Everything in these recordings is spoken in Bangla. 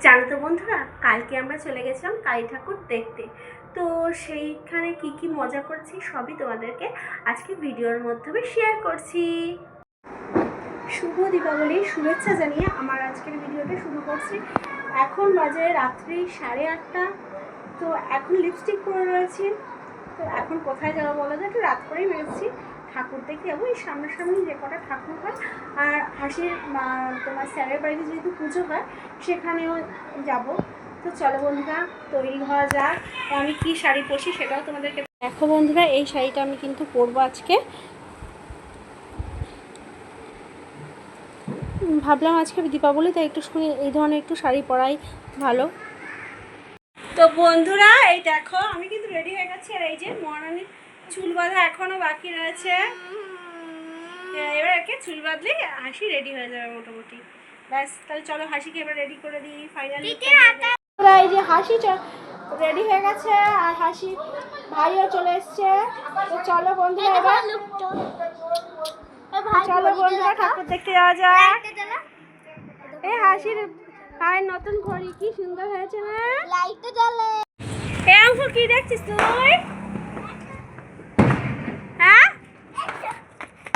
জানো তো বন্ধুরা, কালকে আমরা চলে গেছিলাম কালী ঠাকুর দেখতে। তো সেইখানে কি কি মজা করছি সবই তোমাদেরকে আজকে ভিডিওর মাধ্যমে শেয়ার করছি। শুভ দীপাবলির শুভেচ্ছা জানিয়ে আমার আজকের ভিডিওটা শুরু করছি। এখন বাজে রাত্রি 8:30। তো এখন লিপস্টিক পরে রয়েছি। তো এখন কোথায় যাবো বলো তো, একটু রাত করেই বেরোচ্ছি। ঠাকুর দেখে যাবো, এই সামনাসামনি যে কটা ঠাকুর হয় আর হাসির তোমার স্যারের বাড়িতে যেহেতু পুজো হয় সেখানেও যাব। তো চলো বন্ধুরা, তৈরি হওয়া যাক। আমি কি শাড়ি পরছি সেটাও তোমাদেরকে দেখো। বন্ধুরা, এই শাড়িটা আমি কিন্তু পরবো আজকে। ভাবলাম আজকে দীপাবলি, তাই একটু শুনে এই ধরনের একটু শাড়ি পরাই ভালো। তো বন্ধুরা, এই দেখো আমি কিন্তু রেডি হয়ে গেছি। আর এই যে মহারানীর চুল বাঁধা এখনও বাকি রয়েছে। এবার একে চুল বাঁধলেই হাসি রেডি হয়ে যাবে মোটামুটি। ব্যাস, তাহলে চলো হাসিকে এবার রেডি করে দিই ফাইনালি। এই যে হাসি রেডি হয়ে গেছে আর হাসি ভাইও চলে এসছে। তো চলো বন্ধুরা, এবার চলো বন্ধুরা ঠাকুর দেখতে যাওয়া যাক। এই হাসির পায়ের নতুন ঘড়ি কি সুন্দর হয়েছে না? লাইট জ্বলে। এ অঙ্ক কি দেখছিস তুই? হ্যাঁ,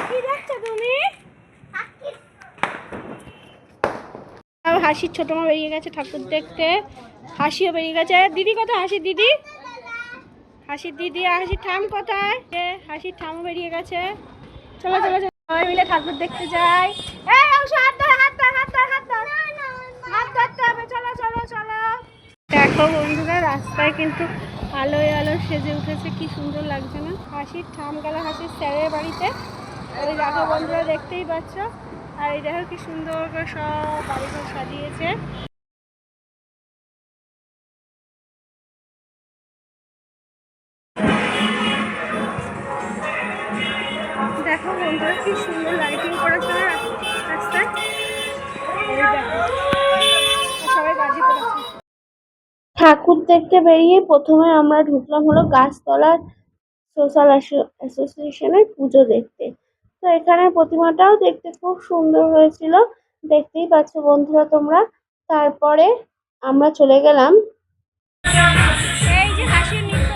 কি দেখছো তুমি? হাসির ছোট মা বেরিয়ে গেছে ঠাকুর দেখতে। হাসিও বেরিয়ে গেছে। দিদি কোথায়? হাসির দিদি, হাসির দিদি আর হাসির ঠাম কোথায়? হাসির ঠামও বেরিয়ে গেছে। চলো চলো চলো, সবাই মিলে ঠাকুর দেখতে যাই। এই অংশ, হাত ধর, হাত ধর, হাত ধর, হাত ধর, হাত ধরতে হবে। চলো চলো চলো। দেখো বন্ধুরা, রাস্তায় কিন্তু আলোয় আলো সেজে উঠেছে, কি সুন্দর লাগছে না? হাসির ঠাম গেল হাসির স্যারের বাড়িতে। ওই দেখো বন্ধুরা, দেখতেই পাচ্ছ। আর এই দেখো কি সুন্দর করে সব বাড়িঘর সাজিয়েছে। দেখো বন্ধুরা, কি সুন্দর লাইটিং করেছে না রাস্তায়। সবাই বাজি পড়েছে। ঠাকুর দেখতে বেরিয়ে প্রথমে আমরা ঢুকলাম হলো গাছতলার সোশ্যাল অ্যাসোসিয়েশনের পুজো দেখতে। তো এখানে প্রতিমাটাও দেখতে খুব সুন্দর হয়েছিল, দেখতেই পাচ্ছ বন্ধুরা তোমরা। তারপরে আমরা চলে গেলাম এই যে হাসির নৃত্য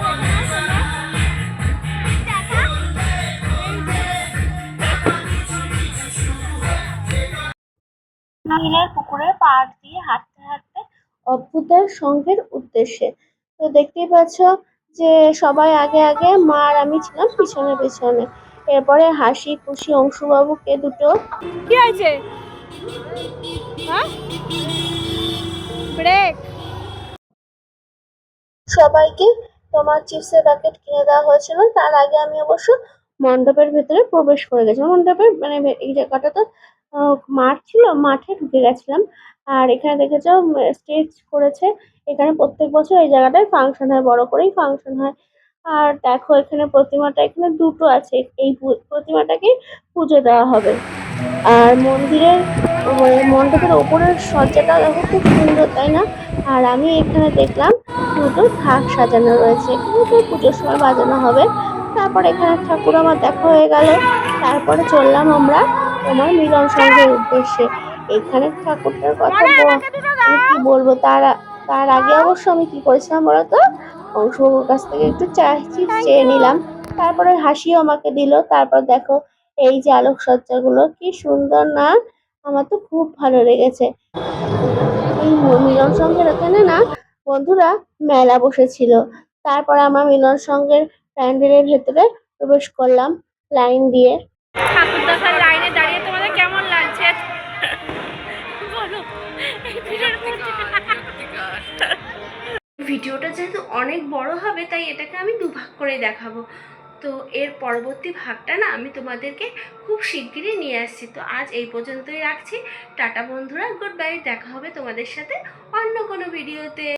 নীলের পুকুরের পাড় দিয়ে হাঁটতে হাঁটতে অদ্ভুতের সঙ্গের উদ্দেশ্যে। তো দেখতেই পাচ্ছ যে সবাই আগে আগে, মা আর আমি ছিলাম পিছনে পিছনে। এরপরে হাসি খুশি অংশুবাবুকে দুটো কি হয়েছে, ব্রেক, সবাইকে তোমার চিপসের প্যাকেট কিনে দেওয়া হয়েছিল। তার আগে আমি অবশ্য মণ্ডপের ভেতরে প্রবেশ করে গেছিলাম। মণ্ডপের মানে এই জায়গাটা তো মাঠ ছিল, মাঠে ঢুকে গেছিলাম। আর এখানে দেখেছো স্টেজ করেছে। এখানে প্রত্যেক বছর এই জায়গাটায় ফাংশন হয়, বড় করেই ফাংশন হয়। আর দেখো এখানে প্রতিমাটা এখানে দুটো আছে, এই প্রতিমাটাকে পুজো দেওয়া হবে। আর মন্দিরের মণ্ডপের ওপরের সজ্জাটা দেখো খুব সুন্দর, তাই না? আর আমি এখানে দেখলাম দুটো ঢাক সাজানো রয়েছে, এগুলো তো পুজোর সময় বাজানো হবে। তারপর এখানে ঠাকুর আমার দেখা হয়ে গেল। তারপরে চললাম আমরা তোমার মিলন সংঘের উদ্দেশ্যে। এখানে ঠাকুরটার কথা আমি কি বলবো, তার আগে অবশ্য আমি কি করেছিলাম বলতো, অংশবাবুর কাছ থেকে একটু চিপস চেয়ে নিলাম। তারপরে হাসিও আমাকে দিল। তারপর দেখো এই যে আলোকসজ্জাগুলো কি সুন্দর না? আমার তো খুব ভালো লেগেছে। এই মিলন সংঘের ওখানে না বন্ধুরা মেলা বসেছিল। তারপর আমরা মিলন সংঘের প্যান্ডেলের ভেতরে প্রবেশ করলাম লাইন দিয়ে। ঠাকুর দেখার লাইনে দাঁড়িয়ে তোমাদের কেমন লাগছে বলো? ভিডিওটা যেহেতু অনেক বড় হবে, তাই এটাকে আমি দুভাগ করে দেখাবো। তো এর পরবর্তী ভাগটা না আমি তোমাদেরকে খুব শিগগিরই নিয়ে আসছি। তো আজ এই পর্যন্তই রাখছি। টাটা বন্ধুরা, গুড বাই। দেখা হবে তোমাদের সাথে অন্য কোনো ভিডিওতে।